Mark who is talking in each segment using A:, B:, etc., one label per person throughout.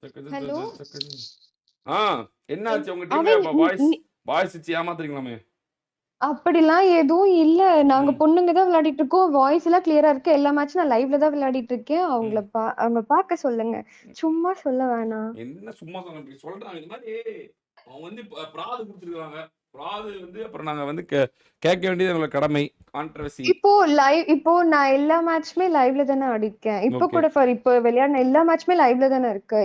A: Hello.
B: ஆ
A: என்
B: என்னாச்சு உங்க டீம்ல
A: அவன்
B: பாய்ஸ் வச்சு ஏமாத்துறீங்களாமே?
A: அப்படிலாம் எதுவும் இல்ல. நாங்க
B: ம்,
A: பொண்ணுங்க தான் விளையாடிட்டு இருக்கோம். வாய்ஸ் எல்லாம் கிளியரா இருக்கு. எல்லா மேட்சும் நான் லைவ்ல தான் விளையாடிட்டு இருக்கேன்.
B: ம்.
A: அவங்க பார்க்க சொல்லுங்க. சும்மா சொல்ல வேணாம்.
B: என்ன சும்மா இப்படி சொல்றாங்க இந்த மாதிரி. அவங்க வந்து பிராது கொடுத்துருக்காங்க. பிராது வந்து அப்புறம் நாங்க வந்து கேட்க வேண்டியது எங்களோட கடமை. கான்ட்ரவர்சி.
A: இப்போ நான் எல்லா மேட்சுமே லைவ்ல தானே ஆடிருக்கேன். இப்போ
B: ஓகே.
A: கூட இப்போ விளையாடின எல்லா மேட்சுமே லைவ்ல தானே இருக்கு.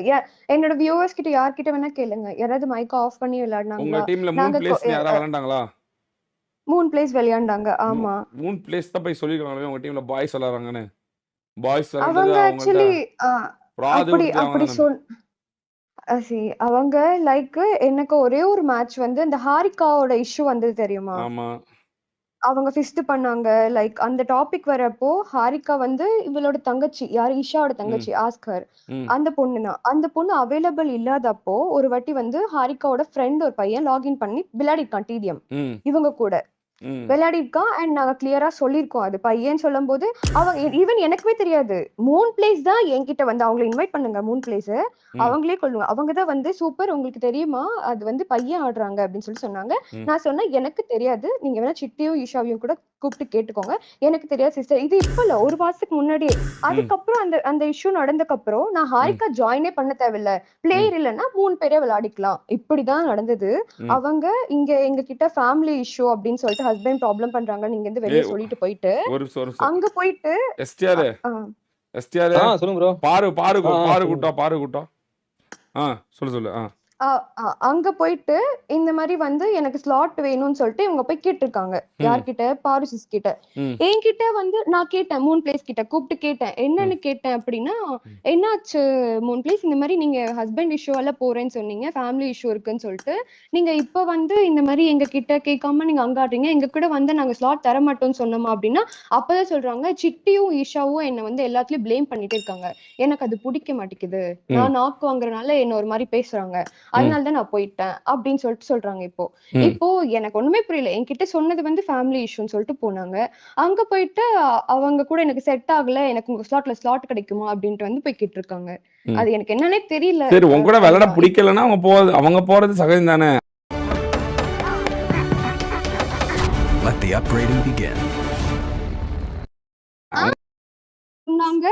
A: என்னோட வியூவர்ஸ் கிட்ட யார்கிட்ட வேணா கேளுங்க. யாராவது மைக் ஆஃப் பண்ணி
B: உங்க
A: விளையாடினாங்களா?
B: டீம்ல 3
A: நாங்க
B: பிளேஸ் யாராவது விளையாண்டாங்களா?
A: 3 பிளேஸ் விளையாண்டாங்க. ஆமா.
B: 3 பிளேஸ் தான் போய் சொல்லிருக்காங்களே உங்க டீம்ல பாய்ஸ் விளையாடுறாங்கன்னு. பாய்ஸ் விளையாண்டது
A: அவங்க
B: அவங்கள்ட்ட
A: ஆக்சுவலி
B: பிராது
A: அப்படி
B: கொடுத்தது அவங்க
A: அப்படி
B: தானே?
A: சொல் அவங்க எனக்கு ஒரே ஒரு மேட்ச் வந்து இந்த ஹாரிகாவோட இஷ்யூ வந்தது தெரியுமா?
B: ஆமா.
A: அவங்க ஃபிஸ்ட் பண்ணாங்க. அந்த டாபிக் வரப்போ ஹாரிகா வந்து இவளோட தங்கச்சி, யாரு ஈஷாவோட
B: ம்,
A: தங்கச்சி ஆஸ்கர்.
B: ம்,
A: அந்த பொண்ணு தான். அந்த பொண்ணு அவைலபிள் இல்லாதப்போ ஒரு வாட்டி வந்து ஹாரிகாவோட ஃப்ரெண்ட் ஒரு பையன் லாகின் பண்ணி விளையாடிருக்கான் டிடிஎம்.
B: ம்,
A: இவங்க கூட.
B: ம்,
A: விளையாடிருக்கான். அண்ட் நாங்க கிளியரா சொல்லியிருக்கோம். அது பையன்னு சொல்லும்போது ஈவன் எனக்குமே தெரியாது. 3 பிளேஸ் தான் என்கிட்ட வந்து அவங்கள இன்வைட் பண்ணுங்க 3 பிளேஸ்.
B: ம்,
A: அவங்களே கொள்ளுங்க. அவங்க தான் வந்து சூப்பர் உங்களுக்கு தெரியுமா? அது வந்து பையன் ஆடுறாங்க அப்படின்னு சொன்னாங்க.
B: ம்.
A: நான் சொன்னேன் எனக்கு தெரியாது. நீங்க வேணா சிட்டியும் ஈஷாவையும் கூட கூப்பிட்டு கேட்டுக்கோங்க. எனக்கு தெரியாது சிஸ்டர். இது இப்ப இல்ல 1 மாசத்துக்கு முன்னாடியே.
B: ம்,
A: அதுக்கப்புறம் அந்த அந்த இஷ்யூ நடந்ததுக்கு அப்புறம் நான்
B: ம்,
A: ஹாரிகா ஜாயினே பண்ண தேவையில்ல.
B: ம்,
A: பிளேயர் இல்லன்னா 3 பேரே விளையாடிக்கலாம். இப்படிதான் நடந்தது.
B: ம்.
A: அவங்க எங்க கிட்ட ஃபேமிலி இஷ்யூ அப்படின்னு சொல்லிட்டு ஹஸ்பண்ட் ப்ராப்ளம் பண்றாங்கன்னு நீங்க இருந்து வெளிய சொல்லிட்டு போயிட்டு
B: ஒரு நிமிஷம், ஒரு நிமிஷம்.
A: அங்க போயிட்டு
B: எஸ்டிஆர்,
A: அ
B: எஸ்டிஆர்,
C: சொல்லுங்க ப்ரோ.
B: பாரு பாரு பாரு
C: சொல்லுங்க.
B: கூட்டம், பாரு கூட்டம். சொல்லு சொல்லு.
A: அ அ அங்க போயிட்டு இந்த மாரி வந்து எனக்கு ஸ்லாட் வேணும்னு சொல்லிட்டு இவங்க போய் கேட்டிருக்காங்க.
B: ம்,
A: யார்கிட்ட? பாருசிஸ் கிட்ட.
B: ம்,
A: என்கிட்ட வந்து நான் கேட்டேன் 3 பிளேஸ் கிட்ட கூப்பிட்டு கேட்டேன்.
B: ம்,
A: என்னன்னு கேட்டேன் அப்படின்னா,
B: ம்,
A: "என்னாச்சு 3 பிளேஸ் இந்த மாரி நீங்க ஹஸ்பண்ட் இஷ்யூவால போறேன்னு சொன்னீங்க. ஃபேமிலி இஷ்யூ இருக்குன்னு சொல்லிட்டு, நீங்க இப்ப வந்து இந்த மாரி எங்க கிட்ட கேட்காம நீங்க அங்க ஆடுறீங்க. எங்க கூட வந்து நாங்க ஸ்லாட் தர மாட்டோம்னு சொன்னோமா?" அப்படின்னா, அப்பதான் சொல்றாங்க, "சிட்டியும், ஈஷாவும் என்ன வந்து எல்லாத்துலயும் ப்ளேம் பண்ணிட்டே இருக்காங்க. எனக்கு அது புடிக்க மாட்டேங்குது.
B: ம்,
A: நான் நாக் வாங்குறனால என்ன ஒரு மாரி பேசுறாங்க.
B: ம்,
A: அதனால தான் நான் போயிட்டேன் அப்படின்னு சொல்லிட்டு சொல்றாங்க இப்போ.
B: ம்,
A: இப்போ எனக்கு ஒண்ணுமே புரியல. என்கிட்ட சொன்னது வந்து ஃபேமிலி இஷ்யூன்னு சொல்லிட்டு போனாங்க. அங்க போயிட்டு அவங்க கூட எனக்கு செட் ஆகல. எனக்கு உங்க ஸ்லாட் கிடைக்குமா? அப்படின்ட்டு வந்து போய் கேட்டிருக்காங்க.
B: ம்.
A: அது எனக்கு என்னன்னே தெரியல.
B: சரி, உங்க கூட விளையாட
A: அதுதான்.
B: பிடிக்கலன்னா அவங்க போறது சகஜம் தானே?
D: Let the upgrading begin.
A: சொன்னாங்க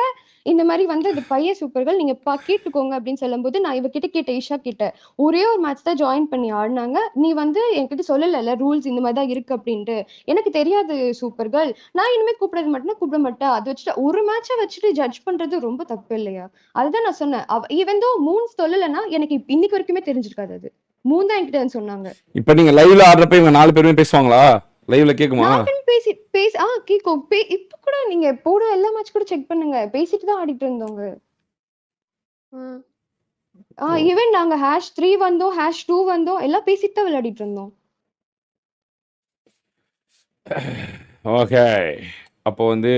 A: இந்த மாதிரி வந்து இது பையன் சூப்பர்கள் நீங்க கேட்டுக்கோங்க அப்படின்னு சொல்லும்போது நான் இவகிட்ட கேட்டேன் ஈஷா கிட்ட ஒரே ஒரு மேட்ச் தான் ஜாயின் பண்ணி ஆடினாங்க நீ வந்து என்கிட்ட சொல்லல ரூல்ஸ் இந்த மாதிரி தான் இருக்கு அப்படின்ட்டு எனக்கு தெரியாது சூப்பர்கள் நான் இனிமே கூப்பிட மாட்டேன்னா கூப்பிட மாட்டேன் அதை வச்சுட்டு ஒரு மேட்சை வச்சுட்டு ஜட்ஜ் பண்றது ரொம்ப தப்பு இல்லையா அதுதான் நான் சொன்னேன் ஈவன் தோ மூன்ஸ் சொல்லலைன்னா எனக்கு இன்னைக்கு வரைக்குமே தெரிஞ்சிருக்காது அது மூணு தான் என்கிட்ட சொன்னாங்க.
B: இப்ப நீங்க லைவ்ல ஆடுறப்ப இவங்க 4 பேருமே பேசுவாங்களா? லைவ்ல கேக்குமா?
A: கேக்கும் இப்ப கூட நீங்க போட எல்லா மேட்ச் கூட செக் பண்ணுங்க பேசிட்டு தான் ஆடிட்டு இருந்தோங்க. ஈவன் நாங்க #3 வந்தோம் #2 வந்தோம் எல்லாம் பேசிட்டு தான் விளையாடிட்டு இருந்தோம்.
B: ஓகே. அப்போ வந்து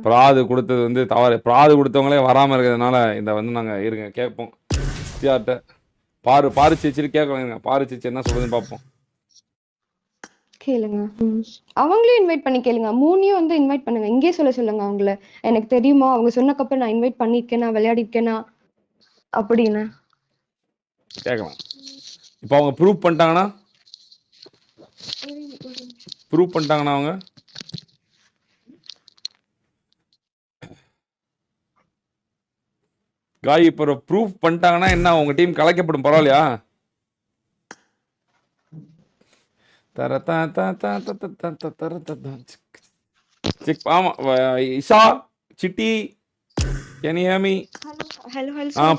B: பிராது கொடுத்தது வந்து தவறு. பிராது கொடுத்தவங்களே வராம இருக்கிறதுனால இந்த வந்து நாங்க இருங்க கேட்போம். பாரு சேச்சிட்டு கேட்கலாங்க. பாரு சேச்சி என்ன சொல்றதுன்னு பார்ப்போம்.
A: கேளுங்க. அவங்களையும் இன்வைட் பண்ணி கேளுங்க. மூணையும் வந்து இன்வைட் பண்ணுங்க. இங்கே சொல்லுங்க அவங்கள. எனக்கு தெரியுமா அவங்க சொன்னக்கப்புறம் நான் இன்வைட் பண்ணிருக்கேனா விளையாடிருக்கேனா அப்படின்னு
B: கேட்கலாம். இப்போ அவங்க ப்ரூவ் பண்ணிட்டாங்கன்னா அவங்க காய் இப்போ ப்ரூஃப் பண்ணிட்டாங்கன்னா என்ன உங்க டீம் கலைக்கப்படும் பரவாயில்லையா? ஆமா இஷா சிட்டி கனியாமி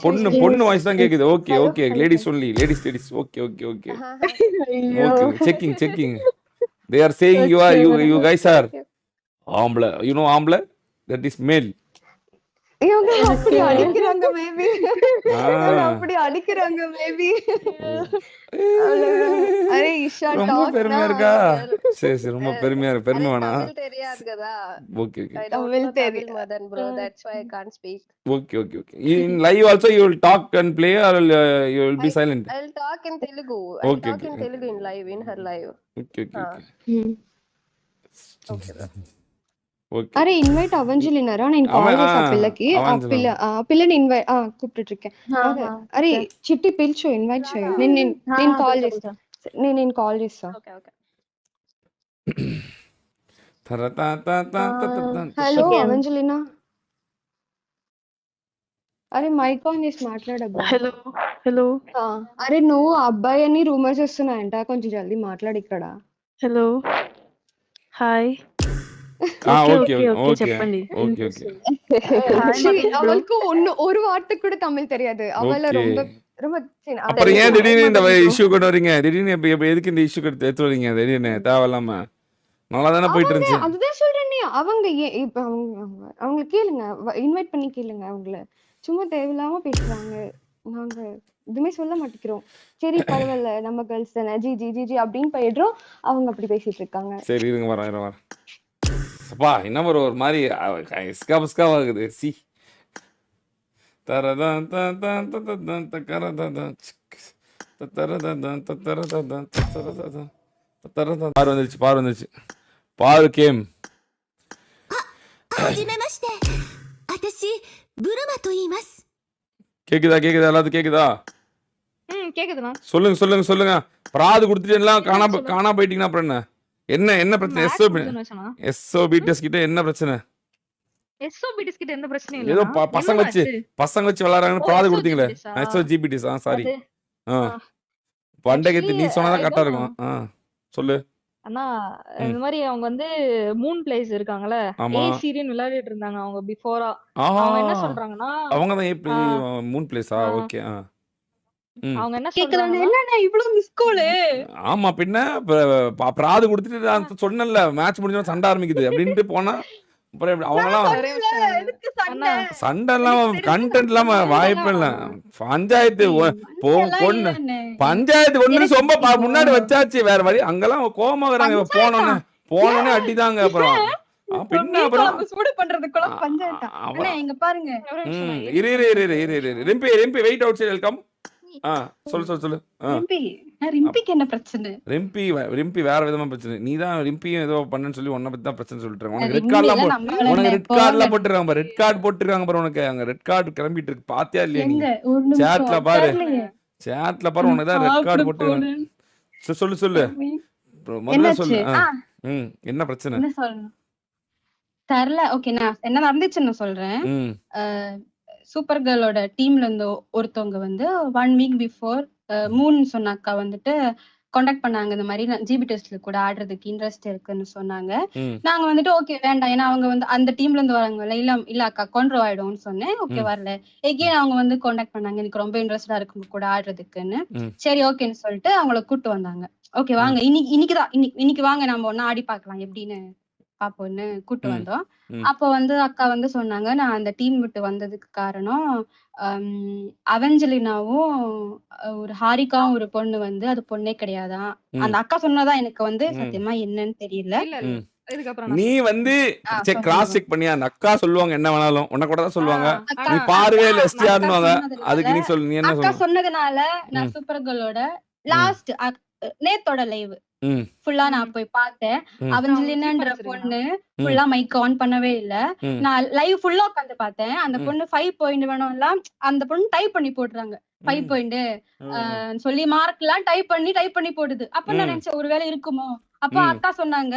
B: பொண்ணு வாய்ஸ் தான் கேக்குது. Okay okay ladies only ladies okay okay okay okay checking they are saying you guys are ஆம்பளை ஆம்பளை that is male.
A: இவங்க அப்படி அடிக்கிறாங்க மேபி அப்படி அடிக்கிறாங்க மேபி. அரே இஷா
B: ரொம்ப பெருமையா இருக்கா? சரி ரொம்ப பெருமை வேணாம்.
E: தெரியாது కదా.
B: Okay
E: I don't know Tamil Madan bro, that's why I can't speak.
B: Okay. In live also you will talk and play or you will be silent?
E: I'll talk in Telugu. In Telugu in live in her live.
B: Okay.
E: Okay.
B: Okay.
A: అరే invite అవంజలినా రా, నేను call చేసా పిల్లకి. ఆ పిల్ల పిల్లని invite కూப்பிட்டு இருக்கேன். అరే చిట్టి పిలిచు, ఇన్వైట్ చేయి. నేను కాల్ చేస్తా. నేను కాల్ చేస్తా. హలో అవంజలినా. అరే మైక్ ఆన్ చేసి మాట్లాడబ్బా.
C: హలో
A: అరే నువ్వు ఆ అబ్బాయి అని రూమర్స్ వస్తున్నాయంట, కొంచెం జల్దీ మాట్లాడు ఇక్కడ.
C: Hello hi.
B: ஓகே ஓகே
C: చెప్పండి.
B: Okay okay.
A: அவளுக்கு ஒரு வார்த்தை கூட தமிழ் தெரியாது. அவள ரொம்ப ரொம்ப
B: அப்புறம் ஏன் திடீர்னு இந்த இஷ்யூ கொண்டு வரீங்க? திடீர்னு இப்ப எதுக்கு இந்த இஷ்யூ எடுத்து வரீங்க திடீர்னு தேவையில்லாம? நல்லா தானே போயிட்டு இருந்துச்சு.
A: அதுதான் சொல்றேனே, அவங்க இப்ப அவங்க கேளுங்க, இன்வைட் பண்ணி கேளுங்க. அவங்கள சும்மா தேவையில்லாம பேசுறாங்க. நாங்க எதுவுமே சொல்ல மாட்டேங்கிறோம். சரி பரவாயில்ல, நம்ம கேர்ள்ஸ் தானே, ஜி ஜி ஜி ஜி அப்படின்னு போயிடுறோம். அவங்க அப்படி பேசிட்டு இருக்காங்க.
B: சரி இருங்க, வரேன். அப்பா என்ன ஒரு மாதிரி இஸ்கா புஸ்கா ஆகுது. சி தரதான் தான் தரதான் தரதான் தரதான். பாரு வந்துருச்சு. பாரு கேம்.
F: はじめまして。私ブルマと言います。
B: கேக்குதா எல்லாத்துக்கும் கேக்குதா?
E: கேக்குதுமா?
B: சொல்லுங்க. பிராது கொடுத்துட்டு எல்லாம் காணா போயிட்டீங்கன்னா அப்புறம் என்ன பிரச்சனை? எஸ்ஓபிடிஎஸ் கிட்ட என்ன பிரச்சனை?
C: எஸ்ஓபிடிஸ் கிட்ட எந்த பிரச்சனையும் இல்ல.
B: ஏதோ பசங்க வச்சு விளையாடுறாங்கன்னு பிராது கொடுத்தீங்களே. எஸ்ஓஜிபிடிஎஸ் சாரி. பண்டைக்கு நீ சொன்னாதான் கரெக்டா இருக்கும். சொல்லு.
C: அண்ணா இந்த மாதிரி அவங்க வந்து மூன் பிளேஸ் இருக்காங்கல, ஏ சீரியன் விளையாடிட்டு இருந்தாங்க அவங்க பிஃபோரா. அவங்க என்ன சொல்றாங்கன்னா
B: அவங்க தான் மூன் பிளேஸா? ஓகே.
C: அவங்க என்ன சொல்றாங்க, என்னன்னா இவ்வளவு மிஸ் கால்.
B: ஆமா பின்ன பிராது கொடுத்துட்டு நான் சொன்னேன்ல மேட்ச் முடிஞ்சா சண்டை ஆரம்பிக்குது அப்படின்ட்டு போனா அப்புறம் அவங்கலாம் சண்டை இல்லாம கண்டென்ட் இல்லாம வாய்ப்பு இல்ல. பஞ்சாயத்து ஒண்ணு ரொம்ப முன்னாடி வச்சாச்சு, வேற வழி. அங்கெல்லாம் கோவமா வராங்க. போனோன்னு அடிதாங்க. அப்புறம் பின்ன அப்புறம்
G: சூடு பண்றதுக்குள்ள பஞ்சாயத்து. அண்ணா இங்க பாருங்க.
B: இரு ரிம்பி வெயிட் அவுட் சைடு வெல்கம். சொல்லு.
G: ரிம்பிக்கு என்ன பிரச்சனை?
B: ரிம்பி வேற விதமா பிரச்சனை. நீதான் ரிம்பியும் ஏதோ பண்ணன்னு சொல்லி உன்ன பத்தி தான் பிரச்சனை சொல்லிட்டு இருக்காங்க. உனக்கு ரெட் கார்ட்லாம் போட்டுருக்காங்க பாரு. ரெட் கார்டு போட்டுருக்காங்க பாரு. உனக்கு அங்க ரெட் கார்டு கிளம்பிட்டு இருக்கு. பாத்தியா இல்லையா நீ? சேட்ல பாரு உனக்கு தான் ரெட் கார்டு போட்டு. சொல்லு முதல்ல சொல்லு. என்ன பிரச்சனை?
G: என்ன சொல்லணும் தெரியல. ஓகே, நான் என்ன நடந்துச்சுன்னு சொல்றேன். சூப்பர் கேர்ளோட டீம்ல இருந்து ஒருத்தவங்க வந்து 1 வீக் பிஃபோர் மூன் சொன்ன அக்கா வந்துட்டு கான்டாக்ட் பண்ணாங்க. இந்த மாதிரி ஜிபி டெஸ்ட்ல கூட ஆடுறதுக்கு இன்ட்ரெஸ்ட் இருக்குன்னு சொன்னாங்க. நாங்க வந்துட்டு ஓகே வேண்டாம், ஏன்னா அவங்க வந்து அந்த டீம்ல இருந்து வராங்க. இல்ல அக்கா கொண்டு ஆயிடும்னு சொன்னேன். ஓகே வரல. எகேன் அவங்க வந்து கான்டாக்ட் பண்ணாங்க, எனக்கு ரொம்ப இன்ட்ரெஸ்டா இருக்கு கூட ஆடுறதுக்குன்னு. சரி ஓகேன்னு சொல்லிட்டு அவங்கள கூட்டு வந்தாங்க. ஓகே வாங்க, இன்னைக்கு வாங்க நம்ம ஒன்னா ஆடி பாக்கலாம் எப்படின்னு பாப்போம்னு கூட்டு வந்தோம். அப்போ வந்து அக்கா வந்து சொன்னாங்க, நான் அந்த டீம் விட்டு வந்ததுக்கு காரணம் அவஞ்சலினாவும் ஒரு ஹாரிகாவும் ஒரு பொண்ணு வந்து அது பொண்ணே கிடையாதான். அந்த அக்கா சொன்னதான் எனக்கு வந்து சத்தியமா என்னன்னு தெரியல.
B: நீ வந்து கிராஸ் செக் பண்ணியா? அந்த அக்கா சொல்லுவாங்க என்ன வேணாலும், உன்ன கூட தான் சொல்லுவாங்க. நீ பாருவே இல்ல எஸ்டிஆர்னுவாங்க. அதுக்கு நீ சொல்லு, நீ என்ன
G: அக்கா சொன்னதுனால நான் சூப்பர் கேர்ளோட லாஸ்ட் நேத்தோட லைவ் ஃபுல்லா நான் போய் பார்த்தேன். அவஞ்சலினான்ற பொண்ணு ஃபுல்லா மைக் ஆன் பண்ணவே இல்ல. நான் லைவ் ஃபுல்லா உட்காந்து பார்த்தேன். அந்த பொண்ணு 5 பாயிண்ட் வேணும்ல, அந்த பொண்ணு டைப் பண்ணி போட்டுறாங்க 5 பாயிண்ட் சொல்லி மார்க் எல்லாம் டைப் பண்ணி போடுது. அப்ப நான் நினைச்சேன் ஒருவேளை இருக்குமோ. அப்ப அக்கா சொன்னாங்க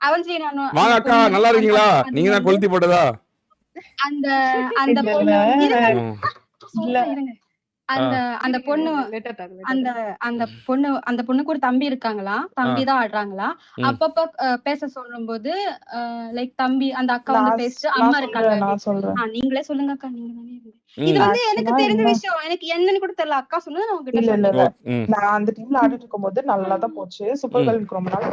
G: அவஞ்சலினா
B: அக்கா நல்லா இருக்கீங்களா, நீங்க தான் கொளுத்தி போட்டதா?
G: அந்த அந்த பொண்ணு அந்த பொண்ணுக்கு ஒரு தம்பி இருக்காங்களா, தம்பிதான் ஆடுறாங்களா. அப்பப்ப பேச சொல்லும் போது லைக் தம்பி அந்த அக்கா வந்து பேசிட்டு அம்மா இருக்காங்க. நீங்களே சொல்லுங்க அக்கா, நீங்க தானே இது வந்து எனக்கு தெரிஞ்ச விஷயம், எனக்கு என்னன்னு கூட தெரியல. அக்கா சொன்னது நான் உங்ககிட்ட சொல்றேன்.
H: நான் அந்த டீம்ல ஆடிட்டு இருக்கும் போது நல்லாதான் போச்சு. சூப்பர் கேர்ளுக்கு ரொம்ப நாள்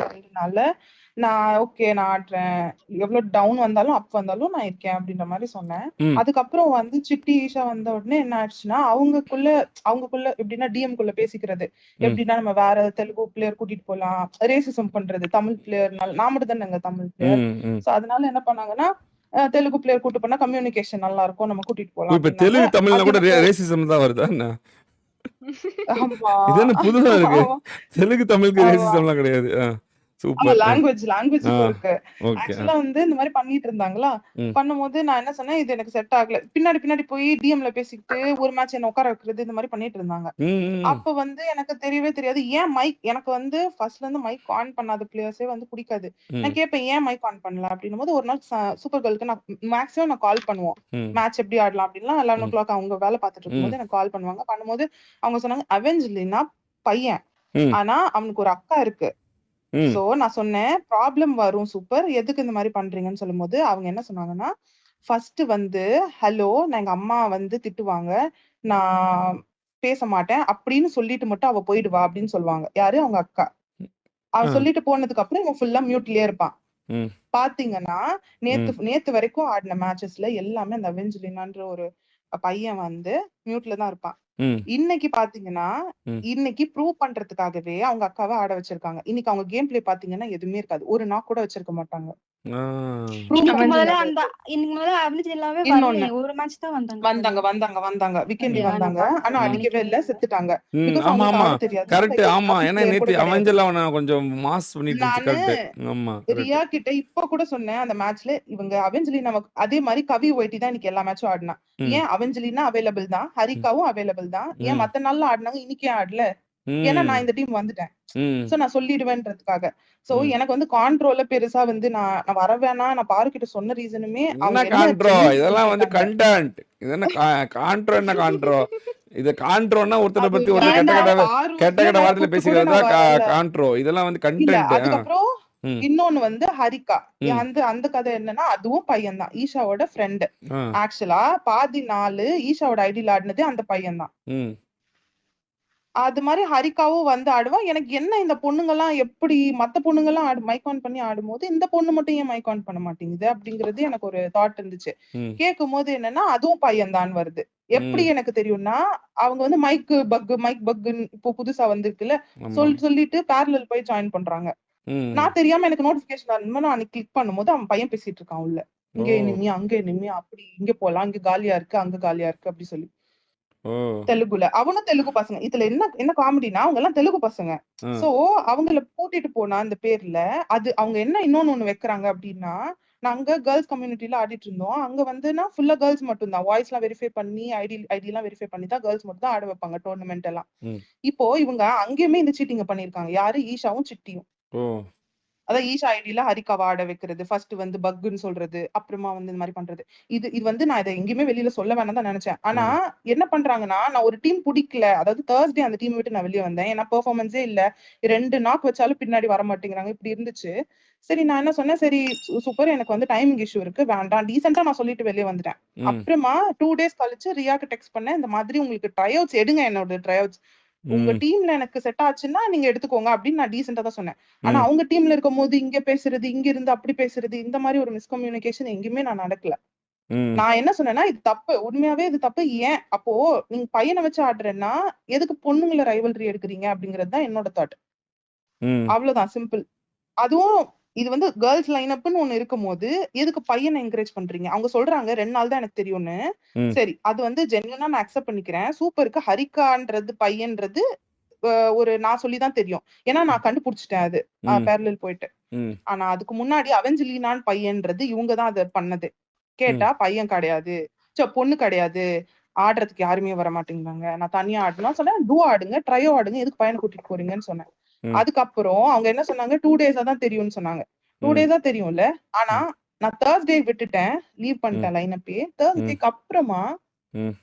H: நான் ஓகே நான் ஆடுறேன், எவ்வளவு டவுன் வந்தாலும் அப் வந்தாலும் நான் இருக்கேன் அப்படின்ற மாதிரி சொன்னேன். அதுக்கப்புறம் வந்து சிட்டி ஈஷா வந்த உடனே என்ன ஆயிடுச்சுன்னா, அவங்களுக்குள்ள எப்படின்னா டிஎம் குள்ள பேசிக்கிறது. எப்படின்னா நம்ம வேற தெலுங்கு பிளேயர் கூட்டிட்டு போலாம், ரேசிசம் பண்றது. தமிழ் பிளேயர்னால நான் மட்டும் தானே தமிழ் பிளேயர். சோ அதனால என்ன பண்ணாங்கன்னா, தெலுங்கு பிளேயர் கூட்டு போனா கம்யூனிகேஷன் நல்லா இருக்கும், நம்ம கூட்டிட்டு போலாம்.
B: இப்ப தெலுங்கு தமிழ்ல கூட ரேசிசம் தான் வருதா? இது என்ன புதுசா இருக்கு? தெலுங்கு தமிழுக்கு ரேசிசம் எல்லாம் கிடையாது. சூப்பர்.
H: லாங்குவேஜ்
B: ஆ.
H: இருக்கு.
B: ஓகே.
H: ஆக்சுவலா வந்து இந்த மாதிரி பண்ணிட்டு இருந்தாங்களா,
B: ம்.
H: பண்ணும்போது நான் என்ன சொன்னேன், இது எனக்கு செட் ஆகல. பின்னாடி போய் டிஎம்ல பேசிக்கிட்டு ஒரு மேட்ச் என்ன உட்கார வைக்கிறது இந்த மாதிரி பண்ணிட்டு இருந்தாங்க.
B: ம்.
H: அப்ப வந்து எனக்கு தெரியவே தெரியாது ஏன் எனக்கு வந்து ஃபர்ஸ்ட்ல இருந்து மைக் ஆன் பண்ணாத பிளேயர்ஸே வந்து பிடிக்காது.
B: ம்.
H: நான் கேட்பேன் ஏன் மைக் ஆன் பண்ணல அப்படின்னும் போது ஒரு நாள் சூப்பர் கேர்ளுக்கு நான் மேக்ஸிமம் நான் கால் பண்ணுவோம்.
B: ம்.
H: மேட்ச் எப்படி ஆடலாம் அப்படின்லாம் 11
B: ம்.
H: o'clock அவங்க வேலை பார்த்துட்டு
B: ம்.
H: இருக்கும்போது எனக்கு கால் பண்ணுவாங்க. பண்ணும்போது அவங்க சொன்னாங்க அவெஞ்சலினா பையன்,
B: ம்.
H: ஆனா அவனுக்கு ஒரு அக்கா இருக்கு.
B: ம்.
H: சோ நான் சொன்னேன் ப்ராப்ளம் வரும் சூப்பர், எதுக்கு இந்த மாதிரி பண்றீங்கன்னு சொல்லும்போது அவங்க என்ன சொன்னாங்கன்னா, ஃபர்ஸ்ட் வந்து ஹலோ நான் எங்க அம்மா வந்து திட்டுவாங்க, நான் பேச மாட்டேன் அப்படின்னு சொல்லிட்டு மட்டும் அவ போயிடுவா அப்படின்னு சொல்லுவாங்க. யாரு? அவங்க அக்கா. அவ
B: ஆ.
H: சொல்லிட்டு போனதுக்கு அப்புறம் இவன் ஃபுல்லா மியூட்லயே இருப்பான்.
B: ம்.
H: பாத்தீங்கன்னா
B: ம்.
H: நேத்து வரைக்கும் ஆடின மேட்சஸ்ல எல்லாமே அந்த அவெஞ்சலினான்ற ஒரு பையன் வந்து மியூட்ல தான் இருப்பான்.
B: ம்.
H: இன்னைக்கு பாத்தீங்கன்னா
B: ம்.
H: இன்னைக்கு ப்ரூவ் பண்றதுக்காகவே அவங்க அக்காவை ஆட வச்சிருக்காங்க. இன்னைக்கு அவங்க கேம் பிளே பாத்தீங்கன்னா எதுவுமே இருக்காது. ஒரு நாக் கூட வச்சிருக்க மாட்டாங்க.
B: ஆ.
H: ப்ரூவ்
G: இன்னைக்கு முதல்ல
H: பண்றதுக்காக.
G: இன்னைக்கு முதல்ல அவெஞ்சலாவே
H: இன்னொன்னு
G: வரலையே. ஒரு மேட்ச் தான் வந்தாங்க.
H: வந்தாங்க வீக்கெண்ட்லி
G: அப்படியா? நான்
H: வந்தாங்க. ஆனா
G: பார்க்கல,
H: அடிக்கவே இல்ல,
G: கவனிக்கவே இல்ல.
H: செத்துட்டாங்க.
B: ம்.
H: பிகாஸ்
B: ஆமா,
H: அவங்களுக்கு
B: ஆமா.
H: ஆட தெரியாது.
B: கரெக்ட். ஆமா.
H: டாபிக்
B: ஏன்னா
H: பிளேயர் கூட
B: நேத்து
H: கிடையாது.
B: அவெஞ்சல் அவன கொஞ்சம் மாஸ் பண்ணிட்டு இருந்துச்சு.
H: நானு
B: கரெக்ட். ஆமா. கரெக்ட்.
H: ரியா கிட்ட இப்ப கூட சொன்னேன் அந்த மேட்ச்ல இவங்க அவெஞ்சலினா அதே மாதிரி கவி ஒயிட்டி தான் இன்னைக்கு எல்லா மேட்சும் ஆடினா.
B: ம்.
H: ஏன் அவெஞ்சலினா அவைலபிள் தான்,
B: ம்.
H: ஹரிகாவும் அவைலபிள் தான், ஏன்
B: ம்.
H: மத்த நாள்ல ஆடினாங்க இன்னைக்கு ஏன் ஆடல? ஏன்னா நான்
B: ம்.
H: இந்த டீம் வந்துட்டேன்.
B: ம்.
H: சோ நான் சொல்லிடுவேன்றதுக்காக. சோ
B: ம்.
H: எனக்கு வந்து கான்ட்ரோல பெருசா வந்து நான் வர வேணாம் நான் பாரு கிட்ட சொன்ன ரீசனுமே
B: என்ன
H: அவங்க என்ன
B: காண்ட்ரோ?
H: ஜென்யூன் ரீசன்
B: இதெல்லாம் வந்து
H: கேட்டாங்க.
B: கண்டென்ட். இது என்ன காண்ட்ரோ? என்ன காண்ட்ரோ? இது காண்ட்ரோன்னா ஒருத்தரை
H: அது
B: பத்தி ஒருத்தர்
H: ஏன்டா
B: கெட்ட
H: பார்வத்துல
B: வார்த்தையில
H: நான் கூப்பிட்டு கூட
B: பேசிக்கிறது
H: நான்
B: தான்
H: வரல.
B: காண்ட்ரோ. இதெல்லாம் வந்து
H: இல்ல
B: கண்டென்ட்.
H: அதுக்கப்புறம்
B: ம்.
H: இன்னொன்னு வந்து ஹரிகா.
B: ம்.
H: அந்த கதை என்னன்னா அதுவும் பையன் தான், ஈஷாவோட ஃப்ரெண்ட்.
B: ஆ.
H: ஆக்சுவலா பாதி நாள் ஈஷாவோட ஐடியில ஆடினதே அந்த பையன் தான்.
B: ம்.
H: அது மாதிரி ஹரிகாவும் வந்து ஆடுவா. எனக்கு என்ன இந்த பொண்ணுங்கெல்லாம் எப்படி மத்த பொண்ணுங்கெல்லாம் மைக் ஆன் பண்ணி ஆடும்போது இந்த பொண்ணு மட்டும் ஏன் மைக் ஆன் பண்ண மாட்டேங்குது அப்படிங்கிறது எனக்கு ஒரு தாட் இருந்துச்சு.
B: ம்.
H: கேட்கும் போது என்னன்னா அதுவும் பையன் தான் வருது. எப்படி
B: ம்.
H: எனக்கு தெரியும்னா அவங்க வந்து மைக் பக் இப்போ புதுசா வந்திருக்குல்ல,
B: ஆமா.
H: சொல்லிட்டு பேரலல் போய் ஜாயின் பண்றாங்க.
B: ம்.
H: நான் தெரியாம எனக்கு நோட்டிபிகேஷன் வரும்போது நான் அன்னைக்கு கிளிக் பண்ணும்போது அவன் பையன் பேசிட்டு இருக்கான் உள்ள.
B: ஓ.
H: இங்க எனிமி அங்க எனிமி அப்படி இங்க போலாம், இங்க காலியா இருக்கு அங்க காலியா இருக்கு அப்படி சொல்லி
B: ஓ.
H: தெலுங்குல. அவனும் தெலுங்கு பசங்க. இதுல என்ன காமெடினா அவங்க எல்லாம் தெலுங்கு பசங்க.
B: ஆ.
H: சோ அவங்கள கூட்டிட்டு போனா அந்த பேர்ல அது அவங்க என்ன இன்னொன்னு வைக்கிறாங்க அப்படின்னா, நாங்க கேர்ள்ஸ் கம்யூனிட்டில ஆடிட்டு இருந்தோம். அங்க வந்துனா ஃபுல்லா கேர்ள்ஸ் மட்டும் தான். வாய்ஸ் எல்லாம் வெரிஃபை பண்ணி ஐடி எல்லாம் வெரிஃபை பண்ணி தான் கேர்ள்ஸ் மட்டும் தான் ஆட வைப்பாங்க டோர்னமெண்ட் எல்லாம்.
B: ம்.
H: இப்போ இவங்க அங்கேயுமே இந்த சீட்டிங்க பண்ணிருக்காங்க. யாரு? ஈஷாவும் சிட்டியும்.
B: ஓ.
H: அதான் ஈஷா ஐடில ஹரிகாவா ஆட வைக்கிறது, ஃபர்ஸ்ட் வந்து பக்குன்னு சொல்றது, அப்புறமா வந்து இந்த மாதிரி பண்றது. இது வந்து நான் இதை எங்கேயுமே வெளியில சொல்ல வேணாம் தான் நினைச்சேன். ஆனா
B: ம்.
H: என்ன பண்றாங்கன்னா, நான் ஒரு டீம் பிடிக்கல, அதாவது தேர்ஸ்டே அந்த டீம் விட்டு நான் வெளியே வந்தேன். ஏன்னா பெர்ஃபார்மன்ஸே இல்ல, 2 நாக் வச்சாலும் பின்னாடி வர மாட்டேங்கிறாங்க, இப்படி இருந்துச்சு. சரி நான் என்ன சொன்னேன், சரி சூப்பர் எனக்கு வந்து டைமிங் இஷ்யூ இருக்கு, வேண்டாம் டீசெண்டா நான் சொல்லிட்டு வெளியே வந்துட்டேன்.
B: ம்.
H: அப்புறமா 2 days கழிச்சு ரியாக்கு டெக்ஸ்ட் பண்ணேன், இந்த மாதிரி உங்களுக்கு ட்ரை அவுட்ஸ் எடுங்க, என்னோட ட்ரை அவுட்ஸ் உங்க
B: ம்.
H: டீம்ல எனக்கு செட் ஆச்சுன்னா நீங்க எடுத்துக்கோங்க அப்படின்னு நான் டீசெண்டா தான் சொன்னேன். ஆனா
B: ம்.
H: அவங்க டீம்ல இருக்கும் போது இங்க பேசுறது, இங்க இருந்து அப்படி பேசுறது, இந்த மாதிரி ஒரு மிஸ்கம்யூனிகேஷன் எங்கேயுமே நான் நடக்கல.
B: ம்.
H: நான் என்ன சொன்னேன்னா இது தப்பு, உண்மையாவே இது தப்பு. ஏன் அப்போ நீங்க பையனை வச்சு ஆடுறேன்னா எதுக்கு பொண்ணுங்களை ரைவல்ரி எடுக்கிறீங்க அப்படிங்கிறது தான் என்னோட தாட்.
B: ம்.
H: அவ்வளவுதான், சிம்பிள். அதுவும் இது வந்து கேர்ள்ஸ் லைன் அப்னு ஒண்ணு இருக்கும்போது எதுக்கு பையனை என்கரேஜ் பண்றீங்க? அவங்க சொல்றாங்க 2 நாள் தான் எனக்கு தெரியும்னு.
B: ம்.
H: சரி அது வந்து ஜென்யூனா நான் அக்செப்ட் பண்ணிக்கிறேன். சூப்பருக்கு ஹரிகான்றது பையன்றது ஒரு நான் சொல்லிதான் தெரியும். ஏன்னா நான் கண்டுபிடிச்சிட்டேன் அது
B: ம்.
H: பேரலல் போயிட்டு.
B: ம்.
H: ஆனா அதுக்கு முன்னாடி அவெஞ்சலினான் பையன்றது இவங்க தான் அதை பண்ணது. கேட்டா
B: ம்.
H: பையன் கிடையாது, பொண்ணு கிடையாது, ஆடுறதுக்கு யாருமே வர மாட்டேங்கிறாங்க, நான் தனியா ஆடணும் சொன்னேன். டூ ஆடுங்க, ட்ரையோ ஆடுங்க, எதுக்கு பையனை கூட்டிட்டு போறீங்கன்னு சொன்னேன்.
B: ம்.
H: அதுக்கப்புறம் அவங்க என்ன சொன்னாங்க, 2 days தான் தெரியும்னு சொன்னாங்க. 2
B: ம்.
H: days தெரியும்ல. ஆனா
B: ம்.
H: நான் தேர்ஸ்டே விட்டுட்டேன், லீவ்
B: ம்.
H: பண்ணிட்டேன் லைனப்பே.
B: ம்.
H: தேர்ஸ்டேக்கு அப்புறமா
B: ம்.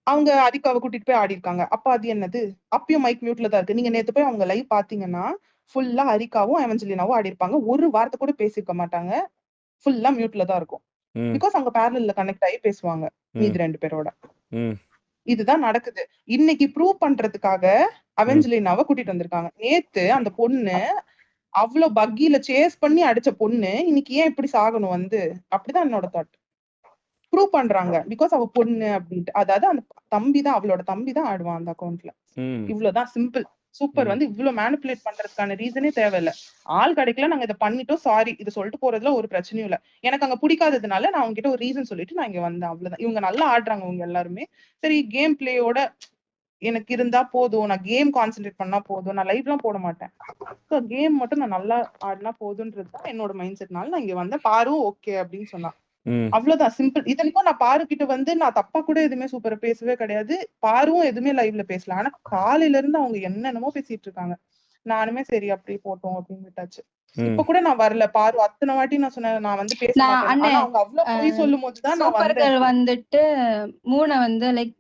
H: அவங்க ஹரிகாவை கூட்டிட்டு போய் ஆடி இருக்காங்க. அப்ப அது என்னது? அப்பயும் மைக் மியூட்ல தான் இருக்கு. நீங்க நேத்து போய் அவங்க லைவ் பாத்தீங்கன்னா ஃபுல்லா ஹரிகாவும் அவெஞ்சலினாவும் ஆடி இருப்பாங்க. ஒரு வார்த்தை கூட பேசிருக்க மாட்டாங்க. ஃபுல்லா மியூட்ல தான் இருக்கும்.
B: ம்.
H: பிகாஸ் அவங்க பேரலல்ல கனெக்ட் ஆகி பேசுவாங்க
B: ம்.
H: மீதி 2 பேரோட.
B: ம்.
H: இதுதான் நடக்குது. இன்னைக்கு ப்ரூவ் பண்றதுக்காக
B: ம்.
H: அவெஞ்சலினாவை கூட்டிட்டு வந்திருக்காங்க. நேத்து அந்த பொண்ணு அவ்ளோ பக்கில சேஸ் பண்ணி அடிச்ச பொண்ணு இன்னைக்கு ஏன் இப்படி சாகணும் வந்து? அப்படிதான் என்னோட தாட். ப்ரூவ் பண்றாங்க பிகாஸ் அவ பொண்ணு அப்படின்ட்டு. அதாவது அந்த அவளோட தம்பி தான் ஆடுவான் அந்த அக்கவுண்ட்ல.
B: ம்.
H: இவ்வளவுதான், சிம்பிள். சூப்பர்
B: ம்.
H: வந்து இவ்வளவு மேனிபுலேட் பண்றதுக்கான ரீசனே தேவையில்ல. ஆள் கிடைக்கல, நாங்க இதை பண்ணிட்டோம், சாரி இது சொல்லிட்டு போறதுல ஒரு பிரச்சனையும் இல்ல. எனக்கு அங்க பிடிக்காததுனால நான் அவங்க கிட்ட ஒரு ரீசன் சொல்லிட்டு நான் இங்க வந்தேன், அவ்வளவுதான். இவங்க நல்லா ஆடுறாங்க இவங்க எல்லாருமே. சரி கேம் பிளேயோட எனக்கு இருந்தா போதும், நான் கேம் கான்சென்ட்ரேட் பண்ணா போதும், நான் லைவ்லாம் போட மாட்டேன். ஸோ கேம் மட்டும் நான் நல்லா ஆடினா போதுன்றது தான் என்னோட மைண்ட் செட்னால நான் இங்க வந்தேன். பாரும் ஓகே அப்படின்னு சொன்னா. அவ்வளவுதான், சிம்பிள். இத்தனைக்கும் நான் பாரு கிட்ட வந்து நான் தப்பா கூட எதுவுமே சூப்பரா பேசவே கிடையாது. பாரும் எதுவுமே லைவ்ல பேசல. ஆனா காலையில இருந்து அவங்க என்னென்னமோ பேசிட்டு இருக்காங்க. நானுமே சரி அப்படியே போட்டோம் அப்படின்னு விட்டாச்சு. இப்ப கூட நான் வரல. பாரு அத்தனை வாட்டி நான் சொன்னேன் நான் வந்து பேச மாட்டேன். ஆனா அவங்க அவ்வளவு பொய் சொல்லும் போதுதான் நான்
G: சூப்பர்கள் வந்துட்டு மூணை வந்து லைக்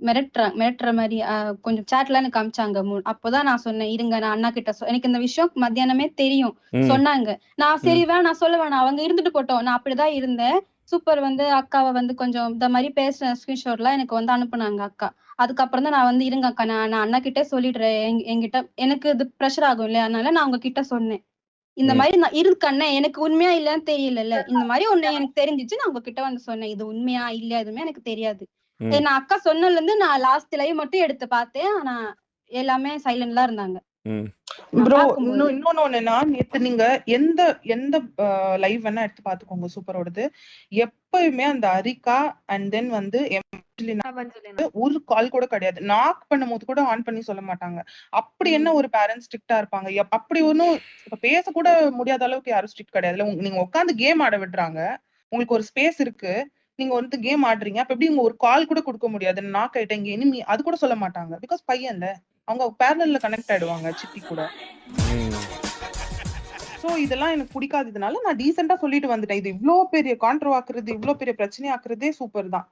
G: மிரட்டுற மாதிரி கொஞ்சம் சாட்ல எனக்கு காமிச்சாங்க. அப்போதான் நான் சொன்னேன் இருங்க நான் அண்ணா கிட்ட எனக்கு இந்த விஷயம் மத்தியானமே தெரியும் சொன்னாங்க. நான் சரி நான் சொல்ல வேணாம், அவங்க இருந்துட்டு போட்டோம், நான் அப்படிதான் இருந்தேன். சூப்பர் வந்து அக்காவை வந்து கொஞ்சம் இந்த மாதிரி பேசுற ஸ்கிரீன்ஷாட்லாம் எனக்கு வந்து அனுப்புனாங்க அக்கா. அதுக்கப்புறம் தான் நான் வந்து இருங்க அக்கா நான் அண்ணா கிட்டே சொல்லிடுறேன், என்கிட்ட எனக்கு இது ப்ரெஷர் ஆகும் இல்லையா, அதனால நான் உங்ககிட்ட சொன்னேன் இந்த மாதிரி நான் இருக்கண்ணே, எனக்கு உண்மையா இல்லன்னு தெரியல, இந்த மாதிரி ஒண்ணு எனக்கு தெரிஞ்சிச்சு, நான் உங்ககிட்ட வந்து சொன்னேன் இது உண்மையா இல்லையா எதுவுமே எனக்கு தெரியாது. நான் அக்கா சொன்னதுல இருந்து நான் லாஸ்ட் லைவ் மட்டும் எடுத்து பார்த்தேன். ஆனா எல்லாமே சைலண்ட்லாம் இருந்தாங்க.
H: ப்ரோ இன்னொன்னு ஒண்ணுன்னா, நேத்து நீங்க எந்த எந்த லைவ் வேணா எடுத்து பாத்துக்கோங்க சூப்பரோடது. எப்பயுமே அந்த அரிகா அண்ட் தென் வந்து ஒரு கால் கூட கிடையாது. நாக் பண்ணும் போது கூட ஆன் பண்ணி சொல்ல மாட்டாங்க. அப்படி என்ன ஒரு பேரண்ட்ஸ் ஸ்ட்ரிக்டா இருப்பாங்க? அப்படி ஒன்னும் இப்ப பேச கூட முடியாத அளவுக்கு யாரும் ஸ்ட்ரிக்ட் கிடையாதுல. நீங்க உட்காந்து கேம் ஆட விடுறாங்க, உங்களுக்கு ஒரு ஸ்பேஸ் இருக்கு, நீங்க வந்து கேம் ஆடுறீங்க. அப்ப எப்படி உங்க ஒரு கால் கூட கொடுக்க முடியாது? நாக் ஆயிட்டேன் இங்க இனிமே அது கூட சொல்ல மாட்டாங்க. பிகாஸ் பையன்ல அவங்க பேரலல்ல கனெக்ட் ஆயிடுவாங்க சிட்டி கூட. சோ இதெல்லாம் எனக்கு பிடிக்காததுனால நான் டீசெண்டா சொல்லிட்டு வந்துட்டேன். இது இவ்ளோ பெரிய கான்ட்ரோ ஆக்குறது, இவ்ளோ பெரிய பிரச்சனை ஆக்குறதே சூப்பர் தான்.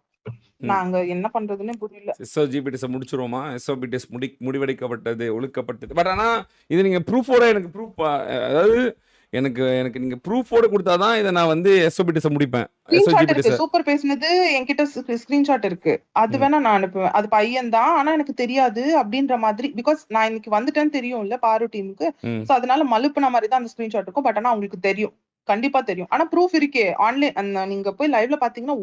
H: நாங்க என்ன பண்றதுன்னு புரியல.
B: எஸ்ஓஜிபிடிஎஸ் முடிச்சிருவோமா? எஸ்ஓபிடிஎஸ் முடிவெடுக்கப்பட்டது, ஒழுக்கப்பட்டது. பட் ஆனா இது நீங்க ப்ரூஃபோட எனக்கு ப்ரூஃப், அதாவது எனக்கு நீங்க ப்ரூஃபோட கொடுத்தாதான் இதை நான் வந்து எஸ்ஓபிடிஎஸ் முடிப்பேன்.
H: சூப்பர் பேசினது என்கிட்ட ஸ்கிரீன்ஷாட் இருக்கு, அது வேணா நான் அனுப்புவேன். அது பையன் தான், ஆனா எனக்கு தெரியாது அப்படின்ற மாதிரி. பிகாஸ் நான் இன்னைக்கு வந்துட்டேன்னு தெரியும் இல்ல பாரு டீமுக்கு. சோ அதனால மலுப்புன மாதிரி தான் அந்த ஸ்கிரீன்ஷாட் இருக்கும். பட் ஆனா அவங்களுக்கு தெரியும், கண்டிப்பா தெரியும். ஆனா ப்ரூஃப் இருக்கே ஆன்லைன். நீங்க போய் லைவ்ல பாத்தீங்கன்னா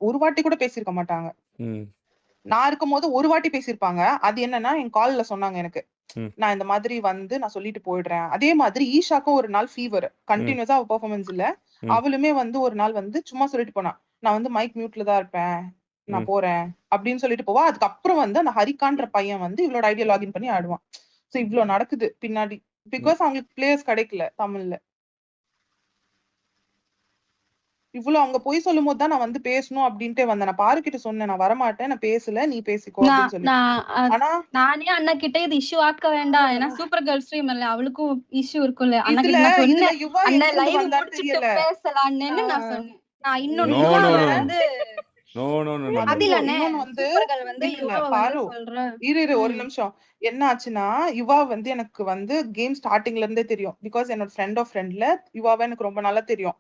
H: ஒரு வாட்டி கூட பேசியிருக்க மாட்டாங்க. நான் இருக்கும் போது ஒரு வாட்டி பேசியிருப்பாங்க. அது என்னன்னா என் கால்ல சொன்னாங்க எனக்கு, நான் இந்த மாதிரி வந்து நான் சொல்லிட்டு போயிடுறேன். அதே மாதிரி ஈஷாக்கும் ஒரு நாள் ஃபீவர், கண்டினியூஸா அவ பெர்ஃபார்மன்ஸ் இல்ல. அவளுமே வந்து ஒரு நாள் வந்து சும்மா சொல்லிட்டு போனா, நான் வந்து மைக் மியூட்ல தான் இருப்பேன், நான் போறேன் அப்படின்னு சொல்லிட்டு போவா. அதுக்கப்புறம் வந்து அந்த ஹரிகான்ற பையன் வந்து இவளோட ஐடியா லாகின் பண்ணி ஆடுவான். சோ இவ்வளவு நடக்குது பின்னாடி. பிகாஸ் அவங்களுக்கு பிளேயர்ஸ் கிடைக்கல தமிழ்ல. இவ்வளவு அவங்க போய் சொல்லும் போது தான் நான் வந்து பேசணும் அப்படின்ட்டே வந்தேன். நான் பாரு கிட்ட சொன்னேன் நான் வரமாட்டேன், நான் பேசல, நீ பேசிக்கோ அப்படின்னு சொல்லி.
G: ஆனா நானே அண்ணா கிட்ட இது இஷ்யூ ஆக்க வேண்டாம், ஏன்னா சூப்பர் கேர்ள் ஸ்ட்ரீம் இல்ல, அவளுக்கும் இஷ்யூ இருக்கும்ல. அண்ணா கிட்ட நான் சொன்னேன் அண்ணா லைவ் முடிச்சிட்டு பேசலாம்னு நான் சொன்னேன். நான் இன்னொன்னு வந்து
H: ஒரு நிமிஷம், என்ன ஆச்சுன்னா யுவா வந்து எனக்கு வந்து கேம் ஸ்டார்டிங்ல இருந்தே தெரியும். பிகாஸ் என்னோட ஃப்ரெண்ட் ஆஃப் ஃப்ரெண்ட்ல யுவாவை எனக்கு ரொம்ப நல்லா தெரியும்.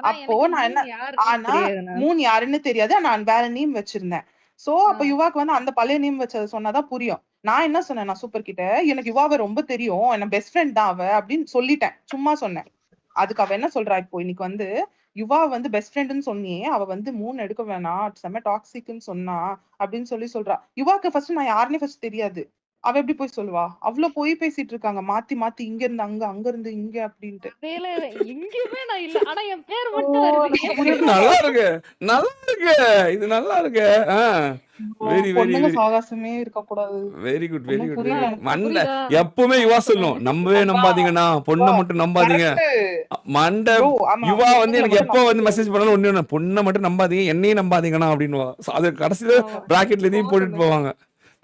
H: அப்போ நான் என்ன ஆனா மூணு யாருன்னு தெரியாது, நான் வேற நேம் வச்சிருந்தேன். சோ அப்ப யுவாக்கு வந்து அந்த பழைய நேம் வச்சது சொன்னாதான் புரியும். நான் என்ன சொன்னேன், நான் சூப்பர் கிட்ட எனக்கு யுவாவை ரொம்ப தெரியும், என்ன பெஸ்ட் ஃப்ரெண்ட் தான் அவ அப்படின்னு சொல்லிட்டேன், சும்மா சொன்னேன். அதுக்கு அவ என்ன சொல்றா, இப்போ இன்னைக்கு வந்து யுவா வந்து பெஸ்ட் ஃப்ரெண்ட்னு சொன்னியே, அவ வந்து 3 எடுக்க வேணாம், செம்ம டாக்ஸிக்னு சொன்னா அப்படின்னு சொல்றா. யுவாக்கு ஃபர்ஸ்ட் நான் யாருன்னே ஃபர்ஸ்ட் தெரியாது. அவ எப்படி போய் சொல்லுவா? அவ்வளவு போய் பேசிட்டு இருக்காங்க மாத்தி மாத்தி, இங்க இருந்து அங்க, அங்க இருந்து இங்க அப்படின்ட்டு.
C: எங்கேயுமே நான் இல்ல, ஆனா என் பேர் மட்டும் வருது.
B: நல்லா இருக்கு, நல்லா இருக்கு, இது நல்லா இருக்கு. வெரி வெரி வெரி
H: சாகசமே இருக்க கூடாது.
B: Very good very good. மண்டை எப்பவுமே யுவா சொல்லும், நம்பவே நம்பாதீங்கண்ணா, பொண்ணை மட்டும் நம்பாதீங்க. மண்டை யுவா வந்து எனக்கு எப்போ வந்து மெசேஜ் பண்ணாலும் ஒண்ணு, பொண்ணை மட்டும் நம்பாதீங்க, என்னையும் நம்பாதீங்கண்ணா அப்படின்னு. அது கடைசியில பிராக்கெட்ல இதையும் போட்டுட்டு போவாங்க,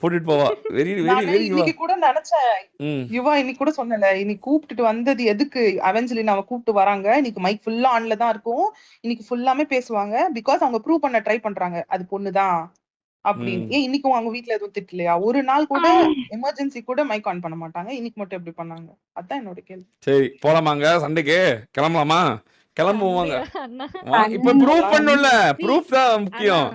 B: போட்டுட்டு போவா. Very very very.
H: இன்னைக்கு கூட நினைச்சேன் யுவா, இன்னைக்கு கூட சொன்னல, இன்னைக்கு கூப்பிட்டுட்டு வந்தது எதுக்கு, அவெஞ்சலின் அவ கூப்பிட்டு வராங்க, இன்னைக்கு மைக் ஃபுல்லா ஆன்ல தான் இருக்கும், இன்னைக்கு ஃபுல்லாமே பேசுவாங்க. பிகாஸ் அவங்க ப்ரூவ் பண்ண ட்ரை பண்றாங்க அது பொண்ணுதான் அப்படின்னு. ஏன் இன்னைக்கு அவங்க வீட்டுல எதுவும் திட்டலையா? ஒரு நாள் கூட எமர்ஜென்சி கூட மைக் ஆன் பண்ண மாட்டாங்க, இன்னைக்கு மட்டும் எப்படி பண்ணாங்க? அதான் என்னோட கேள்வி.
B: சரி போலாமாங்க, சண்டைக்கு கிளம்பலாமா? கிளம்புவாங்க. இப்ப ப்ரூவ் பண்ணல, ப்ரூஃப் தான் முக்கியம்.